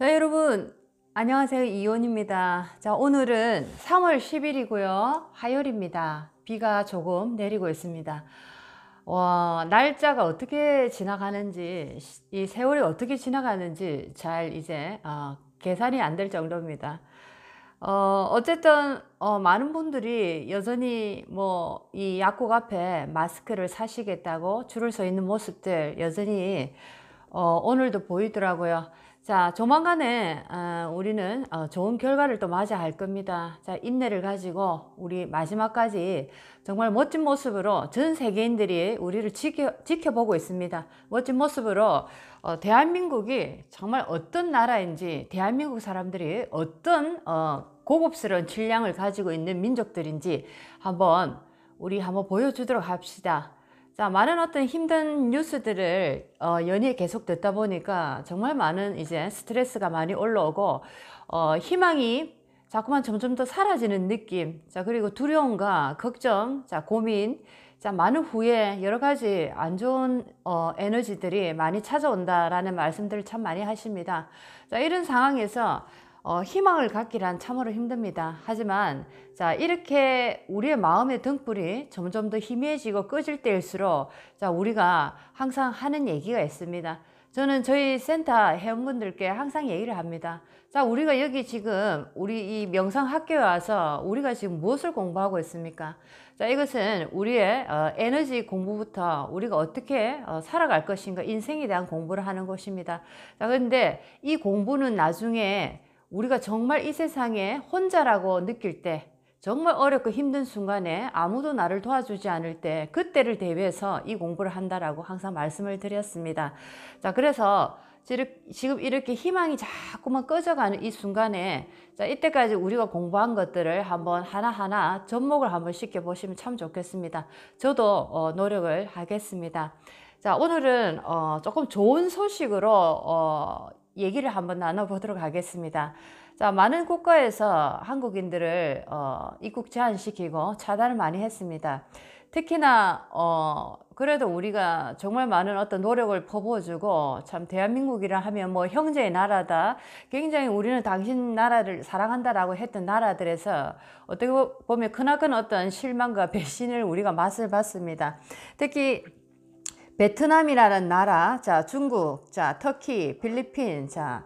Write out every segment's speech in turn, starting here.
자, 여러분 안녕하세요. 이온입니다. 자, 오늘은 3월 10일이고요. 화요일입니다. 비가 조금 내리고 있습니다. 날짜가 어떻게 지나가는지, 이 세월이 어떻게 지나가는지 잘 이제 계산이 안 될 정도입니다. 어쨌든 많은 분들이 여전히 뭐 이 약국 앞에 마스크를 사시겠다고 줄을 서 있는 모습들 여전히 오늘도 보이더라고요. 자, 조만간에 우리는 좋은 결과를 또 맞아 할 겁니다. 자, 인내를 가지고 우리 마지막까지 정말 멋진 모습으로 전 세계인들이 우리를 지켜보고 있습니다. 멋진 모습으로 대한민국이 정말 어떤 나라인지, 대한민국 사람들이 어떤 고급스러운 질량을 가지고 있는 민족들인지 우리 한번 보여주도록 합시다. 자, 많은 어떤 힘든 뉴스들을 연이어 계속 듣다 보니까 정말 많은 이제 스트레스가 많이 올라오고 희망이 자꾸만 점점 더 사라지는 느낌. 자, 그리고 두려움과 걱정, 자, 고민, 자, 많은 후에 여러 가지 안 좋은 에너지들이 많이 찾아온다라는 말씀들을 참 많이 하십니다. 자, 이런 상황에서 희망을 갖기란 참으로 힘듭니다. 하지만 자, 이렇게 우리의 마음의 등불이 점점 더 희미해지고 꺼질 때일수록 자, 우리가 항상 하는 얘기가 있습니다. 저는 저희 센터 회원분들께 항상 얘기를 합니다. 자, 우리가 여기 지금 우리 이 명상학교에 와서 우리가 지금 무엇을 공부하고 있습니까? 자, 이것은 우리의 에너지 공부부터 우리가 어떻게 살아갈 것인가, 인생에 대한 공부를 하는 것입니다. 자, 그런데 이 공부는 나중에 우리가 정말 이 세상에 혼자라고 느낄 때, 정말 어렵고 힘든 순간에 아무도 나를 도와주지 않을 때, 그때를 대비해서 이 공부를 한다라고 항상 말씀을 드렸습니다. 자, 그래서 지금 이렇게 희망이 자꾸만 꺼져가는 이 순간에, 자, 이때까지 우리가 공부한 것들을 한번 하나하나 접목을 한번 시켜보시면 참 좋겠습니다. 저도 노력을 하겠습니다. 자, 오늘은 조금 좋은 소식으로 얘기를 한번 나눠보도록 하겠습니다. 자, 많은 국가에서 한국인들을 입국 제한시키고 차단을 많이 했습니다. 특히나 그래도 우리가 정말 많은 어떤 노력을 퍼부어주고, 참 대한민국이라 하면 뭐 형제의 나라다, 굉장히 우리는 당신 나라를 사랑한다라고 했던 나라들에서 어떻게 보면 크나큰 어떤 실망과 배신을 우리가 맛을 봤습니다. 특히 베트남이라는 나라, 자, 중국, 자, 터키, 필리핀, 자,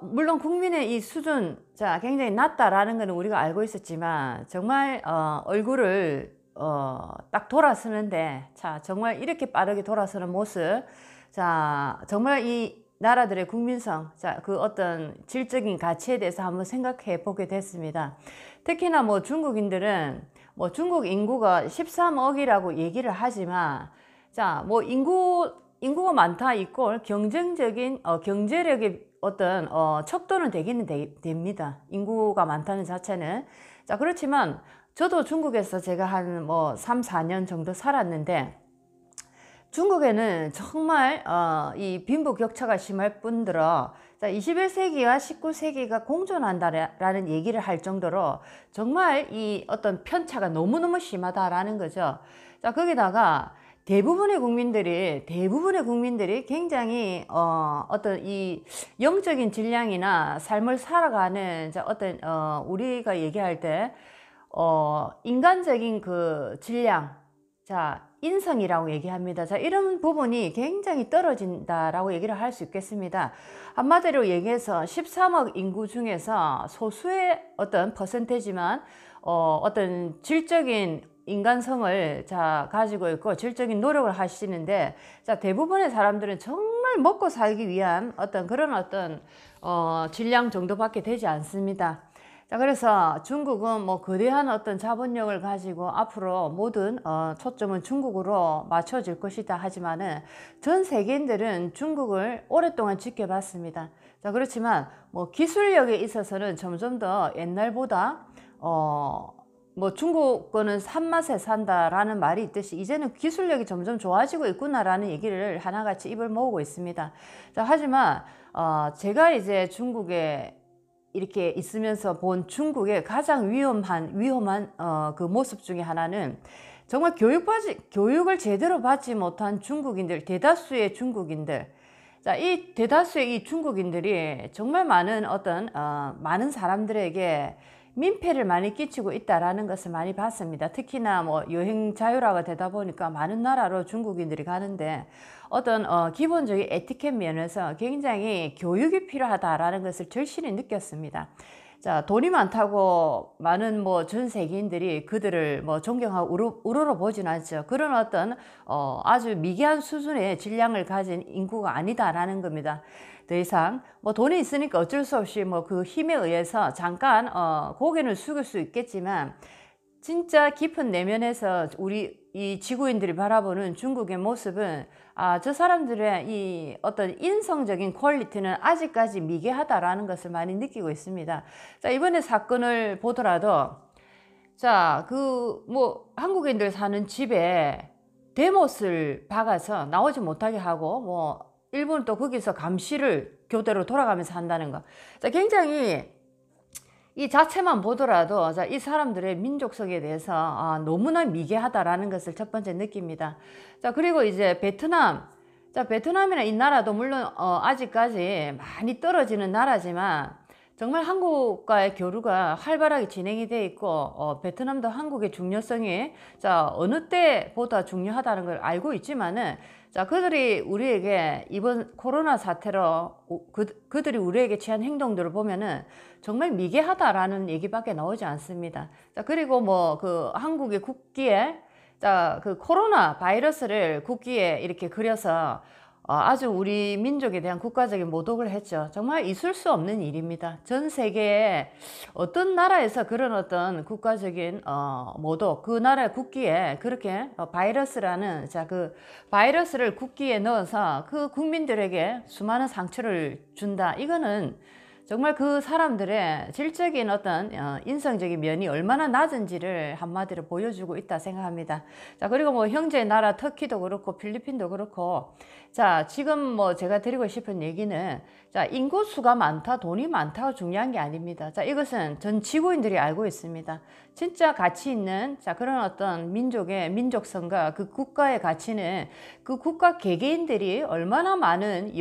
물론 국민의 이 수준, 자, 굉장히 낮다라는 것은 우리가 알고 있었지만, 정말, 얼굴을, 딱 돌아서는데, 자, 정말 이렇게 빠르게 돌아서는 모습, 자, 정말 이 나라들의 국민성, 자, 그 어떤 질적인 가치에 대해서 한번 생각해 보게 됐습니다. 특히나 뭐 중국인들은, 뭐 중국 인구가 13억이라고 얘기를 하지만, 자, 뭐 인구가 많다 이꼴 경쟁적인 경제력의 어떤 척도는 되기는 됩니다. 인구가 많다는 자체는. 자, 그렇지만 저도 중국에서 제가 한 뭐 3, 4년 정도 살았는데, 중국에는 정말 이 빈부격차가 심할 뿐더러, 자, 21세기와 19세기가 공존한다라는 얘기를 할 정도로 정말 이 어떤 편차가 너무너무 심하다라는 거죠. 자, 거기다가 대부분의 국민들이 굉장히 어떤 이 영적인 질량이나 삶을 살아가는, 자, 어떤 우리가 얘기할 때 인간적인 그 질량, 자, 인성이라고 얘기합니다. 자, 이런 부분이 굉장히 떨어진다라고 얘기를 할 수 있겠습니다. 한마디로 얘기해서 13억 인구 중에서 소수의 어떤 퍼센테지만 어떤 질적인 인간성을, 자, 가지고 있고 질적인 노력을 하시는데, 자, 대부분의 사람들은 정말 먹고 살기 위한 어떤 그런 어떤 질량 정도밖에 되지 않습니다. 자, 그래서 중국은 뭐 거대한 어떤 자본력을 가지고 앞으로 모든 초점은 중국으로 맞춰질 것이다 하지만은, 전 세계인들은 중국을 오랫동안 지켜봤습니다. 자, 그렇지만 뭐 기술력에 있어서는 점점 더 옛날보다 뭐 중국 거는 산맛에 산다라는 말이 있듯이 이제는 기술력이 점점 좋아지고 있구나라는 얘기를 하나같이 입을 모으고 있습니다. 자, 하지만 제가 이제 중국에 이렇게 있으면서 본 중국의 가장 위험한 그 모습 중에 하나는, 정말 교육을 제대로 받지 못한 중국인들, 대다수의 중국인들, 자, 이 대다수의 이 중국인들이 정말 많은 많은 사람들에게 민폐를 많이 끼치고 있다라는 것을 많이 봤습니다. 특히나 뭐 여행 자유화가 되다 보니까 많은 나라로 중국인들이 가는데 기본적인 에티켓 면에서 굉장히 교육이 필요하다라는 것을 절실히 느꼈습니다. 자, 돈이 많다고 많은 뭐 전 세계인들이 그들을 뭐 존경하고 우러러 보진 않죠. 그런 아주 미개한 수준의 질량을 가진 인구가 아니다라는 겁니다. 더 이상 뭐 돈이 있으니까 어쩔 수 없이 뭐 그 힘에 의해서 잠깐 고개는 숙일 수 있겠지만, 진짜 깊은 내면에서 우리 이 지구인들이 바라보는 중국의 모습은 저 사람들의 이 인성적인 퀄리티는 아직까지 미개하다라는 것을 많이 느끼고 있습니다. 자, 이번에 사건을 보더라도 자, 한국인들 사는 집에 대못을 박아서 나오지 못하게 하고, 뭐 일본은 또 거기서 감시를 교대로 돌아가면서 한다는 거. 자, 굉장히 이 자체만 보더라도 이 사람들의 민족성에 대해서 너무나 미개하다라는 것을 첫 번째 느낍니다. 자, 그리고 이제 베트남. 자, 베트남이나 이 나라도 물론 아직까지 많이 떨어지는 나라지만 정말 한국과의 교류가 활발하게 진행이 돼 있고, 베트남도 한국의 중요성이 어느 때보다 중요하다는 걸 알고 있지만은, 자, 그들이 우리에게 이번 코로나 사태로 그들이 우리에게 취한 행동들을 보면은 정말 미개하다라는 얘기밖에 나오지 않습니다. 자, 그리고 뭐 한국의 국기에 그 코로나 바이러스를 국기에 이렇게 그려서 아주 우리 민족에 대한 국가적인 모독을 했죠. 정말 있을 수 없는 일입니다. 전 세계에 어떤 나라에서 그런 국가적인 모독, 그 나라의 국기에 그렇게 바이러스라는 그 바이러스를 국기에 넣어서 그 국민들에게 수많은 상처를 준다. 이거는 정말 그 사람들의 질적인 인성적인 면이 얼마나 낮은지를 한마디로 보여주고 있다 생각합니다. 자, 그리고 뭐 형제 나라 터키도 그렇고 필리핀도 그렇고, 자, 지금 뭐 제가 드리고 싶은 얘기는, 자, 인구수가 많다, 돈이 많다가 중요한 게 아닙니다. 자, 이것은 전 지구인들이 알고 있습니다. 진짜 가치 있는 그런 민족의 민족성과 그 국가의 가치는 그 국가 개개인들이 얼마나 많은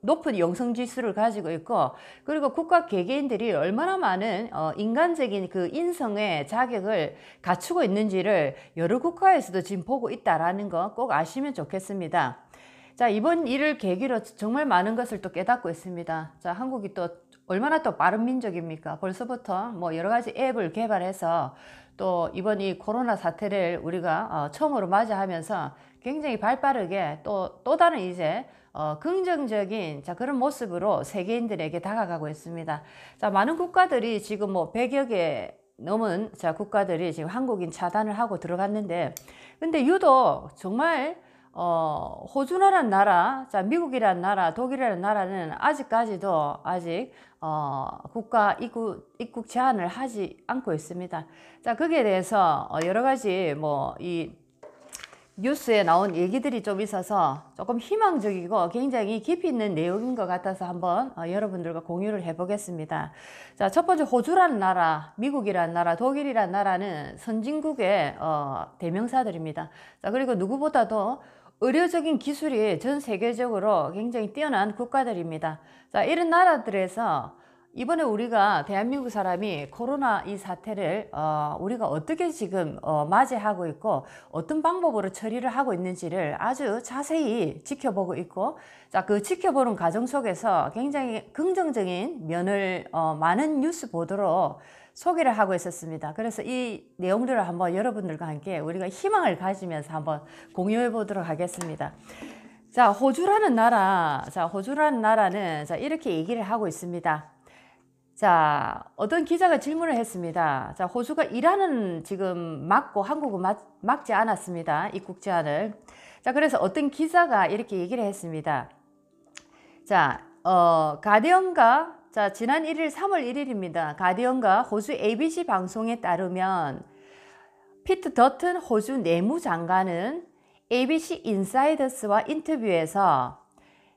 높은 영성지수를 가지고 있고, 그리고 국가 개개인들이 얼마나 많은 인간적인 그 인성의 자격을 갖추고 있는지를 여러 국가에서도 지금 보고 있다라는 거 꼭 아시면 좋겠습니다. 자, 이번 일을 계기로 정말 많은 것을 또 깨닫고 있습니다. 자, 한국이 또 얼마나 또 빠른 민족입니까? 벌써부터 뭐 여러 가지 앱을 개발해서 또 이번 이 코로나 사태를 우리가 처음으로 맞이하면서 굉장히 발빠르게 또 다른 이제 긍정적인 그런 모습으로 세계인들에게 다가가고 있습니다. 자, 많은 국가들이 지금 뭐 100여 개 넘은 국가들이 지금 한국인 차단을 하고 들어갔는데, 근데 유독 정말 호주라는 나라, 미국이라는 나라, 독일이라는 나라는 아직까지도 국가 입국 제한을 하지 않고 있습니다. 자, 거기에 대해서 여러 가지 이 뉴스에 나온 얘기들이 좀 있어서 조금 희망적이고 굉장히 깊이 있는 내용인 것 같아서 한번 여러분들과 공유를 해보겠습니다. 자, 첫 번째 호주라는 나라, 미국이라는 나라, 독일이라는 나라는 선진국의 대명사들입니다. 자, 그리고 누구보다도 의료적인 기술이 전 세계적으로 굉장히 뛰어난 국가들입니다. 자, 이런 나라들에서 이번에 우리가 대한민국 사람이 코로나 이 사태를 우리가 어떻게 지금 맞이하고 있고 어떤 방법으로 처리를 하고 있는지를 아주 자세히 지켜보고 있고, 자, 그 지켜보는 과정 속에서 굉장히 긍정적인 면을 많은 뉴스 보도로 소개를 하고 있었습니다. 그래서 이 내용들을 한번 여러분들과 함께 우리가 희망을 가지면서 한번 공유해 보도록 하겠습니다. 자, 호주라는 나라는 이렇게 얘기를 하고 있습니다. 자, 어떤 기자가 질문을 했습니다. 자, 호주가 이란은 지금 막고 한국은 막지 않았습니다. 입국 제한을. 자, 그래서 어떤 기자가 이렇게 얘기를 했습니다. 자, 가디언가, 지난 1일 3월 1일입니다. 가디언과 호주 ABC 방송에 따르면 피트 더튼 호주 내무장관은 ABC 인사이더스와 인터뷰에서,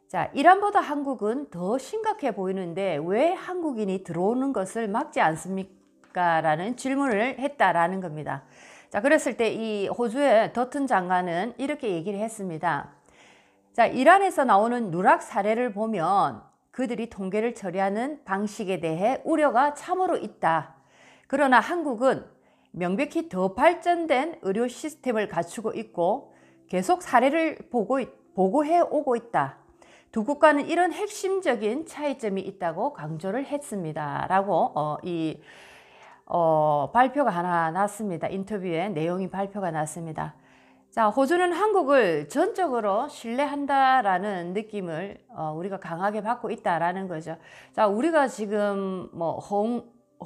자, 이란보다 한국은 더 심각해 보이는데 왜 한국인이 들어오는 것을 막지 않습니까? 라는 질문을 했다라는 겁니다. 자, 그랬을 때 이 호주의 더튼 장관은 이렇게 얘기를 했습니다. 자, 이란에서 나오는 누락 사례를 보면 그들이 통계를 처리하는 방식에 대해 우려가 참으로 있다. 그러나 한국은 명백히 더 발전된 의료 시스템을 갖추고 있고 계속 사례를 보고해 오고 있다. 두 국가는 이런 핵심적인 차이점이 있다고 강조를 했습니다. 라고 발표가 하나 났습니다. 인터뷰에 내용이 발표가 났습니다. 자, 호주는 한국을 전적으로 신뢰한다라는 느낌을 우리가 강하게 받고 있다라는 거죠. 자, 우리가 지금 뭐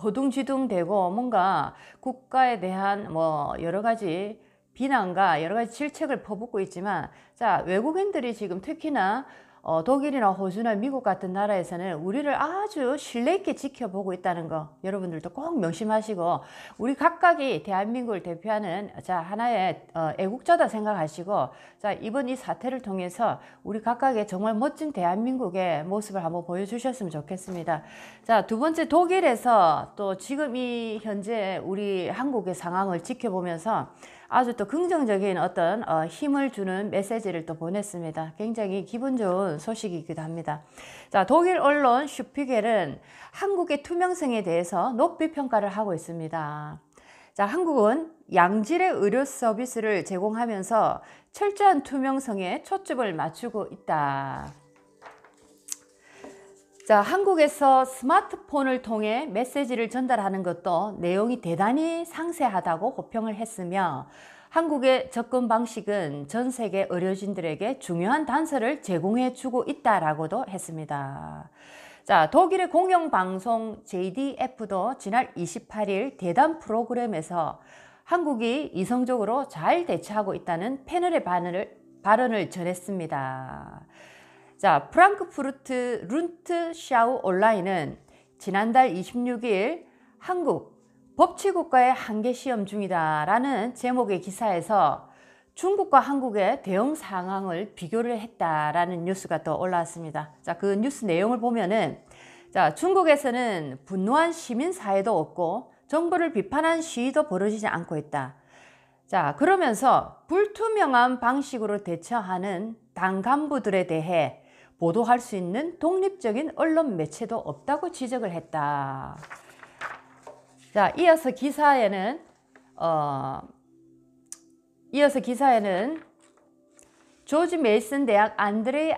허둥지둥 되고 뭔가 국가에 대한 뭐 여러 가지 비난과 여러 가지 질책을 퍼붓고 있지만, 자, 외국인들이 지금 특히나 독일이나 호주나 미국 같은 나라에서는 우리를 아주 신뢰 있게 지켜보고 있다는 거 여러분들도 꼭 명심하시고, 우리 각각이 대한민국을 대표하는 자 하나의 애국자다 생각하시고, 자, 이번 이 사태를 통해서 우리 각각의 정말 멋진 대한민국의 모습을 한번 보여주셨으면 좋겠습니다. 자, 두 번째, 독일에서 또 지금 이 현재 우리 한국의 상황을 지켜보면서 아주 또 긍정적인 어떤 힘을 주는 메시지를 또 보냈습니다. 굉장히 기분 좋은 소식이기도 합니다. 자, 독일 언론 슈피겔은 한국의 투명성에 대해서 높이 평가를 하고 있습니다. 자, 한국은 양질의 의료 서비스를 제공하면서 철저한 투명성에 초점을 맞추고 있다. 자, 한국에서 스마트폰을 통해 메시지를 전달하는 것도 내용이 대단히 상세하다고 호평을 했으며, 한국의 접근 방식은 전 세계 의료진들에게 중요한 단서를 제공해 주고 있다라고도 했습니다. 자, 독일의 공영방송 JDF도 지난 28일 대담 프로그램에서 한국이 이성적으로 잘 대처하고 있다는 패널의 발언을 전했습니다. 자, 프랑크푸르트 룬트샤우 온라인은 지난달 26일 한국 법치국가의 한계 시험 중이다 라는 제목의 기사에서 중국과 한국의 대응 상황을 비교를 했다라는 뉴스가 또 올라왔습니다. 자, 그 뉴스 내용을 보면은, 자, 중국에서는 분노한 시민사회도 없고 정부를 비판한 시위도 벌어지지 않고 있다. 자, 그러면서 불투명한 방식으로 대처하는 당 간부들에 대해 보도할 수 있는 독립적인 언론 매체도 없다고 지적을 했다. 자, 이어서 기사에는 조지 메이슨 대학 안드레이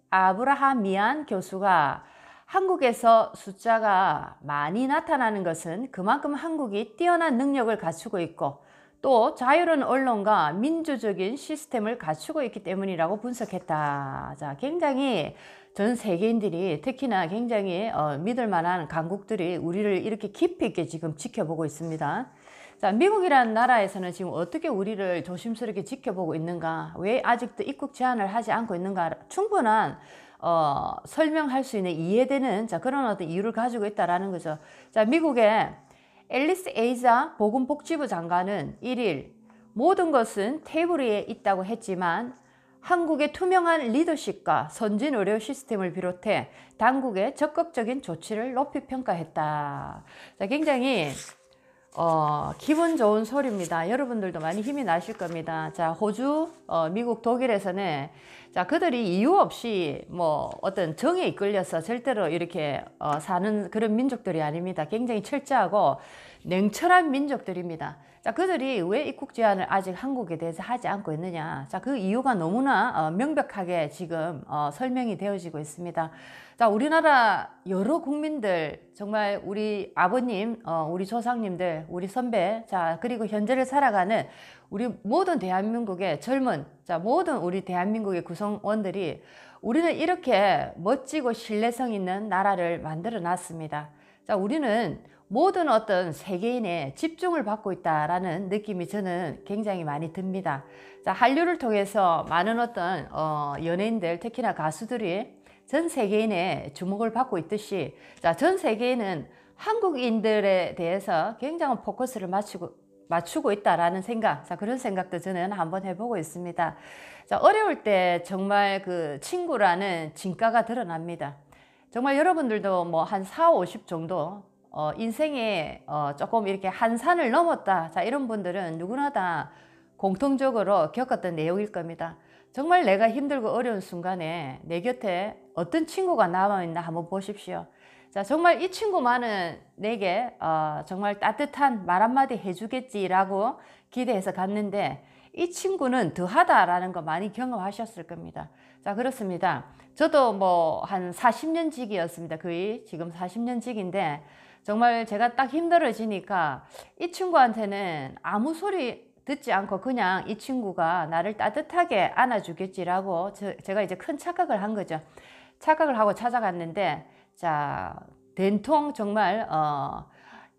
아브라하미안 교수가 한국에서 숫자가 많이 나타나는 것은 그만큼 한국이 뛰어난 능력을 갖추고 있고 또 자유로운 언론과 민주적인 시스템을 갖추고 있기 때문이라고 분석했다. 자, 굉장히 전 세계인들이 특히나 굉장히 믿을 만한 강국들이 우리를 이렇게 깊이 있게 지금 지켜보고 있습니다. 자, 미국이라는 나라에서는 지금 어떻게 우리를 조심스럽게 지켜보고 있는가, 왜 아직도 입국 제한을 하지 않고 있는가, 충분한 설명할 수 있는 이해되는 자, 그런 어떤 이유를 가지고 있다라는 거죠. 자, 미국의 앨리스 에이자 보건복지부 장관은 1일 모든 것은 테이블 위에 있다고 했지만 한국의 투명한 리더십과 선진 의료 시스템을 비롯해 당국의 적극적인 조치를 높이 평가했다. 자, 굉장히 기분 좋은 소리입니다. 여러분들도 많이 힘이 나실 겁니다. 자, 호주, 미국, 독일에서는 자, 그들이 이유 없이 뭐 어떤 정에 이끌려서 절대로 이렇게 사는 그런 민족들이 아닙니다. 굉장히 철저하고 냉철한 민족들입니다. 자, 그들이 왜 입국 제한을 아직 한국에 대해서 하지 않고 있느냐. 자, 그 이유가 너무나 명백하게 지금 설명이 되어지고 있습니다. 자, 우리나라 여러 국민들, 정말 우리 아버님, 우리 조상님들, 우리 선배, 자, 그리고 현재를 살아가는 우리 모든 대한민국의 젊은, 자, 모든 우리 대한민국의 구성원들이 우리는 이렇게 멋지고 신뢰성 있는 나라를 만들어 놨습니다. 자, 우리는 모든 어떤 세계인의 집중을 받고 있다라는 느낌이 저는 굉장히 많이 듭니다. 자, 한류를 통해서 많은 어떤 연예인들, 특히나 가수들이 전 세계인의 주목을 받고 있듯이, 자, 전 세계인은 한국인들에 대해서 굉장한 포커스를 맞추고 있다라는 생각, 자, 그런 생각도 저는 한번 해보고 있습니다. 자, 어려울 때 정말 그 친구라는 진가가 드러납니다. 정말 여러분들도 뭐 한 40, 50 정도 인생에 조금 이렇게 한 산을 넘었다, 자, 이런 분들은 누구나 다 공통적으로 겪었던 내용일 겁니다. 정말 내가 힘들고 어려운 순간에 내 곁에 어떤 친구가 남아있나 한번 보십시오. 자, 정말 이 친구만은 내게 정말 따뜻한 말 한마디 해주겠지라고 기대해서 갔는데 이 친구는 더하다라는 거 많이 경험하셨을 겁니다. 자, 그렇습니다. 저도 뭐 한 40년 지기였습니다. 거의 지금 40년 지기인데 정말 제가 딱 힘들어지니까 이 친구한테는 아무 소리 듣지 않고 그냥 이 친구가 나를 따뜻하게 안아주겠지라고 제가 이제 큰 착각을 한 거죠. 착각을 하고 찾아갔는데 자, 된통 정말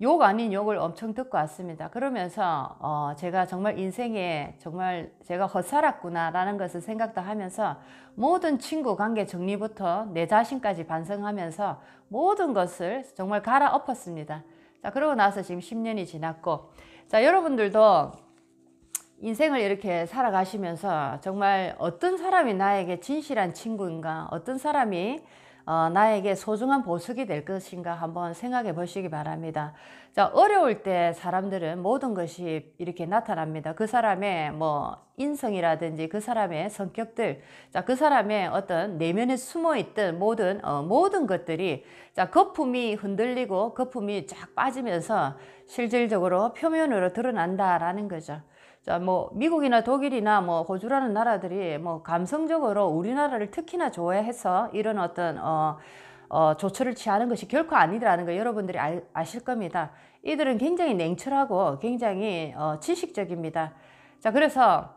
욕 아닌 욕을 엄청 듣고 왔습니다. 그러면서 제가 정말 인생에 정말 제가 헛살았구나 라는 것을 생각도 하면서 모든 친구 관계 정리부터 내 자신까지 반성하면서 모든 것을 정말 갈아엎었습니다. 자, 그러고 나서 지금 10년이 지났고, 자, 여러분들도 인생을 이렇게 살아가시면서 정말 어떤 사람이 나에게 진실한 친구인가, 어떤 사람이 나에게 소중한 보석이 될 것인가 한번 생각해 보시기 바랍니다. 자, 어려울 때 사람들은 모든 것이 이렇게 나타납니다. 그 사람의 뭐 인성이라든지 그 사람의 성격들, 자, 그 사람의 어떤 내면에 숨어 있던 모든 것들이 자, 거품이 흔들리고 거품이 쫙 빠지면서 실질적으로 표면으로 드러난다라는 거죠. 자, 뭐 미국이나 독일이나 뭐 호주라는 나라들이 뭐 감성적으로 우리나라를 특히나 좋아해서 이런 어떤 조처를 취하는 것이 결코 아니라는 거 여러분들이 아실 겁니다. 이들은 굉장히 냉철하고 굉장히 지식적입니다. 자, 그래서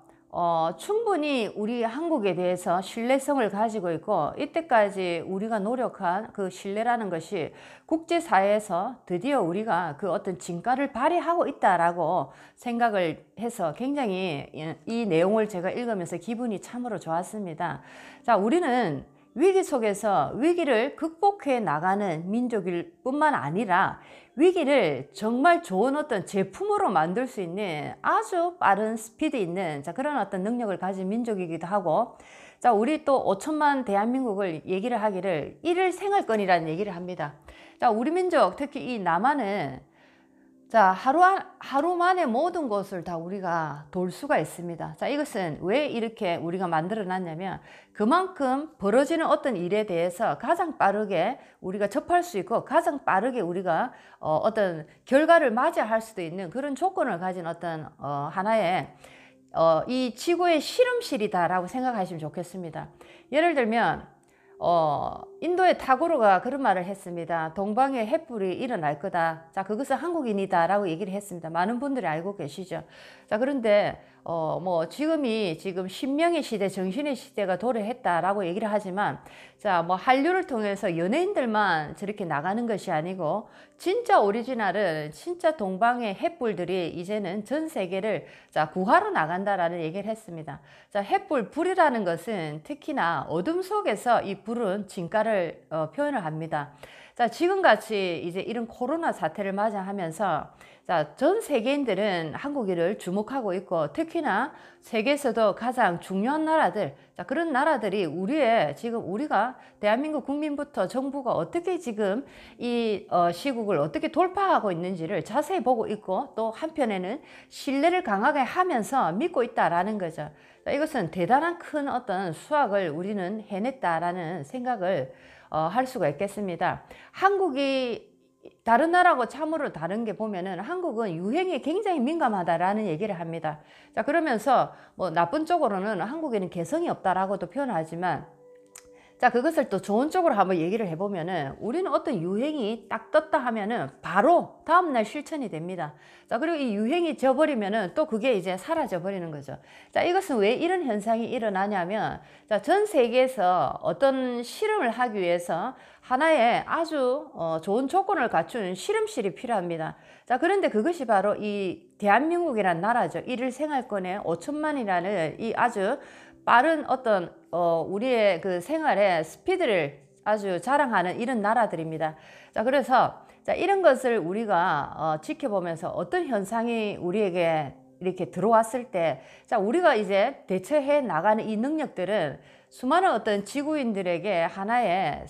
충분히 우리 한국에 대해서 신뢰성을 가지고 있고 이때까지 우리가 노력한 그 신뢰라는 것이 국제사회에서 드디어 우리가 그 어떤 진가를 발휘하고 있다라고 생각을 해서 굉장히 이 내용을 제가 읽으면서 기분이 참으로 좋았습니다. 자, 우리는 위기 속에서 위기를 극복해 나가는 민족일 뿐만 아니라 위기를 정말 좋은 어떤 제품으로 만들 수 있는 아주 빠른 스피드 있는 자, 그런 어떤 능력을 가진 민족이기도 하고, 자, 우리 또 5천만 대한민국을 얘기를 하기를 일일 생활권이라는 얘기를 합니다. 자, 우리 민족 특히 이 남한은 자, 하루 만에 모든 것을 다 우리가 돌 수가 있습니다. 자, 이것은 왜 이렇게 우리가 만들어 놨냐면 그만큼 벌어지는 어떤 일에 대해서 가장 빠르게 우리가 접할 수 있고 가장 빠르게 우리가 어떤 결과를 맞이할 수도 있는 그런 조건을 가진 어떤 하나의 이 지구의 실험실이다라고 생각하시면 좋겠습니다. 예를 들면 인도의 타고르가 그런 말을 했습니다. 동방에 횃불이 일어날 거다. 자, 그것은 한국인이다 라고 얘기를 했습니다. 많은 분들이 알고 계시죠. 자, 그런데 뭐 지금 신명의 시대, 정신의 시대가 도래했다라고 얘기를 하지만 자, 뭐 한류를 통해서 연예인들만 저렇게 나가는 것이 아니고 진짜 오리지널은 진짜 동방의 횃불들이 이제는 전 세계를 자, 구하러 나간다라는 얘기를 했습니다. 자, 횃불, 불이라는 것은 특히나 어둠 속에서 이 불은 진가를 표현을 합니다. 자, 지금같이 이제 이런 코로나 사태를 맞이하면서 자, 전 세계인들은 한국을 주목하고 있고 특히나 세계에서도 가장 중요한 나라들, 자, 그런 나라들이 지금 우리가 대한민국 국민부터 정부가 어떻게 지금 이 시국을 어떻게 돌파하고 있는지를 자세히 보고 있고 또 한편에는 신뢰를 강하게 하면서 믿고 있다라는 거죠. 자, 이것은 대단한 큰 어떤 수확을 우리는 해냈다라는 생각을 할 수가 있겠습니다. 한국이 다른 나라하고 참으로 다른 게 보면은 한국은 유행에 굉장히 민감하다라는 얘기를 합니다. 자, 그러면서 뭐 나쁜 쪽으로는 한국에는 개성이 없다라고도 표현하지만 자, 그것을 또 좋은 쪽으로 한번 얘기를 해보면은 우리는 어떤 유행이 딱 떴다 하면은 바로 다음날 실천이 됩니다. 자, 그리고 이 유행이 져버리면은 또 그게 이제 사라져 버리는 거죠. 자, 이것은 왜 이런 현상이 일어나냐면 자, 전 세계에서 어떤 실험을 하기 위해서 하나의 아주 좋은 조건을 갖춘 실험실이 필요합니다. 자, 그런데 그것이 바로 이 대한민국이라는 나라죠. 일일 생활권에 5천만이라는 이 아주 빠른 어떤 우리의 그 생활의 스피드를 아주 자랑하는 이런 나라들입니다. 자, 그래서 자, 이런 것을 우리가 지켜보면서 어떤 현상이 우리에게 이렇게 들어왔을 때 자, 우리가 이제 대처해 나가는 이 능력들은 수많은 어떤 지구인들에게 하나의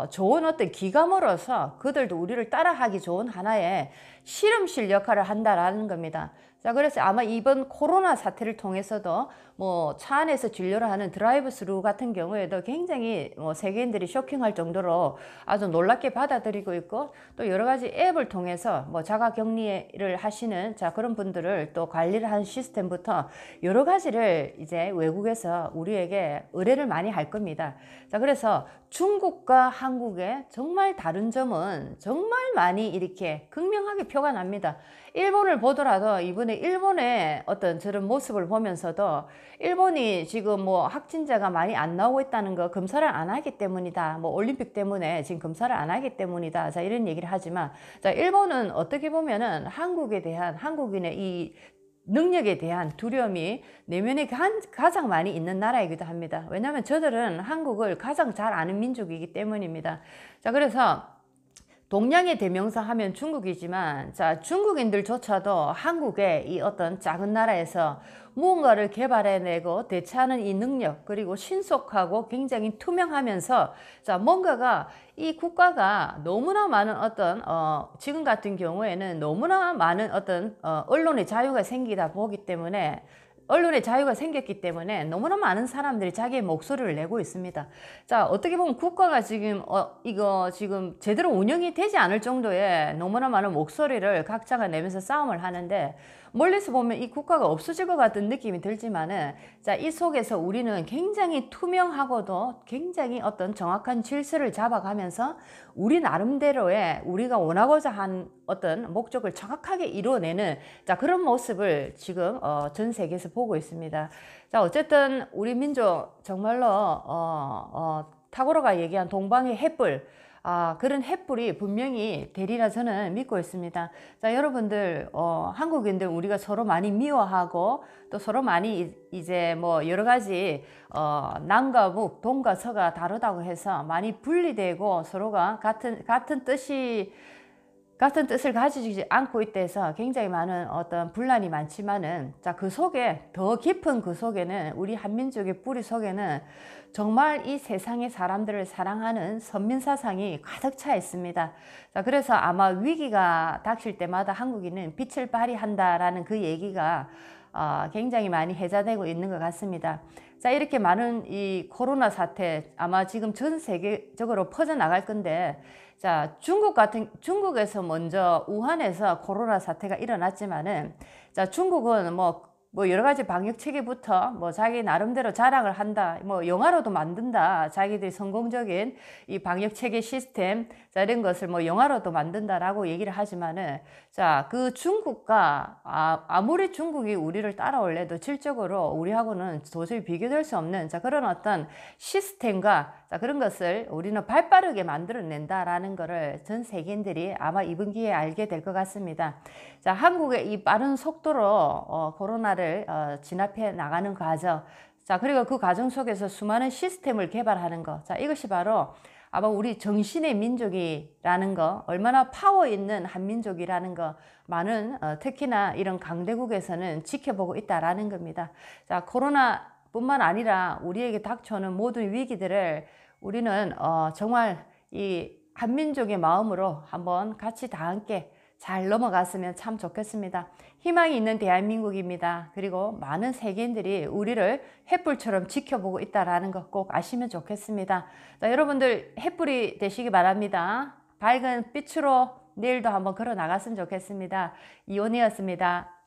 좋은 어떤 기감으로서 그들도 우리를 따라하기 좋은 하나의 실험실 역할을 한다라는 겁니다. 자, 그래서 아마 이번 코로나 사태를 통해서도 뭐 차 안에서 진료를 하는 드라이브 스루 같은 경우에도 굉장히 세계인들이 쇼킹할 정도로 아주 놀랍게 받아들이고 있고, 또 여러 가지 앱을 통해서 뭐 자가 격리를 하시는 그런 분들을 또 관리를 하는 시스템부터 여러 가지를 이제 외국에서 우리에게 의뢰를 많이 할 겁니다. 자, 그래서 중국과 한국의 정말 다른 점은 정말 많이 이렇게 극명하게 표가 납니다. 일본을 보더라도 이번에 일본의 어떤 저런 모습을 보면서도 일본이 지금 뭐 확진자가 많이 안 나오고 있다는 거 검사를 안 하기 때문이다. 뭐 올림픽 때문에 지금 검사를 안 하기 때문이다. 자, 이런 얘기를 하지만, 자, 일본은 어떻게 보면은 한국에 대한, 한국인의 이 능력에 대한 두려움이 내면에 가장 많이 있는 나라이기도 합니다. 왜냐하면 저들은 한국을 가장 잘 아는 민족이기 때문입니다. 자, 그래서 동양의 대명사 하면 중국이지만, 자, 중국인들조차도 한국의 이 어떤 작은 나라에서 무언가를 개발해내고 대처하는 이 능력, 그리고 신속하고 굉장히 투명하면서, 자, 뭔가가 이 국가가 너무나 많은 어떤 지금 같은 경우에는 너무나 많은 어떤 언론의 자유가 생기다 보기 때문에, 언론의 자유가 생겼기 때문에 너무나 많은 사람들이 자기의 목소리를 내고 있습니다. 자, 어떻게 보면 국가가 지금 이거 지금 제대로 운영이 되지 않을 정도의 너무나 많은 목소리를 각자가 내면서 싸움을 하는데, 멀리서 보면 이 국가가 없어질 것 같은 느낌이 들지만은, 자, 이 속에서 우리는 굉장히 투명하고도 굉장히 어떤 정확한 질서를 잡아가면서 우리 나름대로의 우리가 원하고자 한 어떤 목적을 정확하게 이루어내는, 자, 그런 모습을 지금 전 세계에서 보고 있습니다. 자, 어쨌든 우리 민족 정말로 타고로가 얘기한 동방의 횃불, 그런 횃불이 분명히 되리라 저는 믿고 있습니다. 자, 여러분들, 한국인들 우리가 서로 많이 미워하고 또 서로 많이 이제 뭐 여러 가지 남과 북, 동과 서가 다르다고 해서 많이 분리되고 서로가 같은 뜻을 가지지 않고 있다 해서 굉장히 많은 어떤 분란이 많지만은, 자, 그 속에 더 깊은 그 속에는, 우리 한민족의 뿌리 속에는 정말 이 세상의 사람들을 사랑하는 선민사상이 가득 차 있습니다. 자, 그래서 아마 위기가 닥칠 때마다 한국인은 빛을 발휘한다라는 그 얘기가 굉장히 많이 회자되고 있는 것 같습니다. 자, 이렇게 많은 이 코로나 사태 아마 지금 전 세계적으로 퍼져나갈 건데, 자, 중국에서 먼저 우한에서 코로나 사태가 일어났지만은, 자, 중국은 뭐 여러 가지 방역 체계부터 뭐 자기 나름대로 자랑을 한다, 뭐 영화로도 만든다, 자기들이 성공적인 이 방역 체계 시스템, 자, 이런 것을 뭐 영화로도 만든다라고 얘기를 하지만은, 자, 그 중국과 아무리 중국이 우리를 따라올래도 질적으로 우리하고는 도저히 비교될 수 없는, 자, 그런 어떤 시스템과, 자, 그런 것을 우리는 발빠르게 만들어낸다라는 것을 전 세계인들이 아마 이번 기회에 알게 될 것 같습니다. 자, 한국의 이 빠른 속도로 코로나를 진압해 나가는 과정, 자, 그리고 그 과정 속에서 수많은 시스템을 개발하는 것, 자, 이것이 바로 아마 우리 정신의 민족이라는 거, 얼마나 파워 있는 한민족이라는 거, 많은 특히나 이런 강대국에서는 지켜보고 있다라는 겁니다. 자, 코로나 뿐만 아니라 우리에게 닥쳐오는 모든 위기들을 우리는 정말 이 한민족의 마음으로 한번 같이 다 함께 잘 넘어갔으면 참 좋겠습니다. 희망이 있는 대한민국입니다. 그리고 많은 세계인들이 우리를 횃불처럼 지켜보고 있다는 거 꼭 아시면 좋겠습니다. 자, 여러분들 횃불이 되시기 바랍니다. 밝은 빛으로 내일도 한번 걸어 나갔으면 좋겠습니다. 이온이었습니다.